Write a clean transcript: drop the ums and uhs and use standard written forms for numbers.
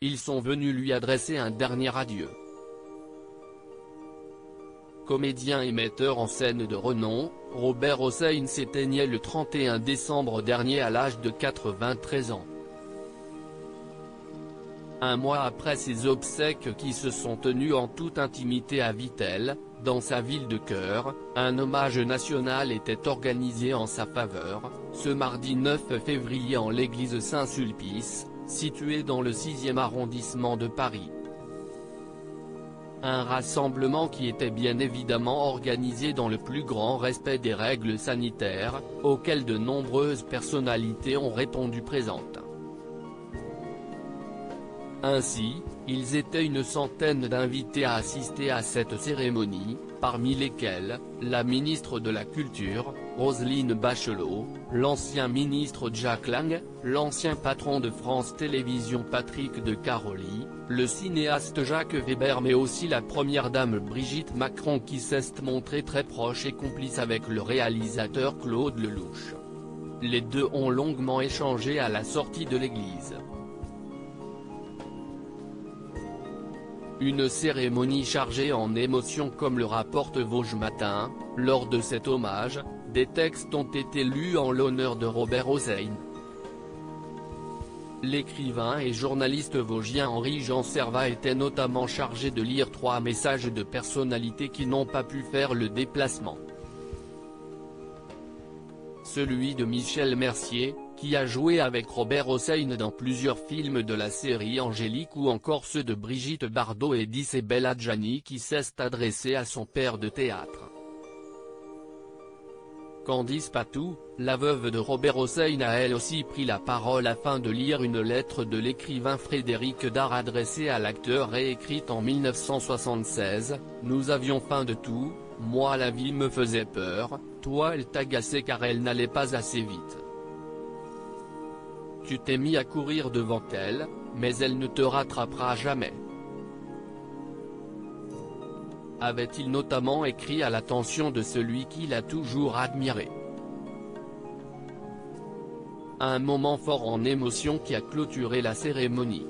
ils sont venus lui adresser un dernier adieu. Comédien et metteur en scène de renom, Robert Hossein s'éteignait le 31 décembre dernier à l'âge de 93 ans. Un mois après ses obsèques qui se sont tenues en toute intimité à Vittel, dans sa ville de cœur, un hommage national était organisé en sa faveur, ce mardi 9 février en l'église Saint-Sulpice, située dans le 6e arrondissement de Paris. Un rassemblement qui était bien évidemment organisé dans le plus grand respect des règles sanitaires, auxquelles de nombreuses personnalités ont répondu présentes. Ainsi, ils étaient une centaine d'invités à assister à cette cérémonie, parmi lesquels, la ministre de la Culture, Roselyne Bachelot, l'ancien ministre Jack Lang, l'ancien patron de France Télévisions Patrick de Caroly, le cinéaste Jacques Weber mais aussi la première dame Brigitte Macron qui s'est montrée très proche et complice avec le réalisateur Claude Lelouch. Les deux ont longuement échangé à la sortie de l'église. Une cérémonie chargée en émotions comme le rapporte Vosges Matin. Lors de cet hommage, des textes ont été lus en l'honneur de Robert Hossein. L'écrivain et journaliste vosgien Henri-Jean Servat était notamment chargé de lire 3 messages de personnalités qui n'ont pas pu faire le déplacement. Celui de Michel Mercier, qui a joué avec Robert Hossein dans plusieurs films de la série Angélique ou encore ceux de Brigitte Bardot et d'Isabelle Adjani qui s'est adressé à son père de théâtre. Candice Patou, la veuve de Robert Hossein a elle aussi pris la parole afin de lire une lettre de l'écrivain Frédéric Dard adressée à l'acteur et écrite en 1976, « Nous avions faim de tout, moi la vie me faisait peur, toi elle t'agaçait car elle n'allait pas assez vite. Tu t'es mis à courir devant elle, mais elle ne te rattrapera jamais », avait-il notamment écrit à l'attention de celui qui l'a toujours admiré. Un moment fort en émotion qui a clôturé la cérémonie.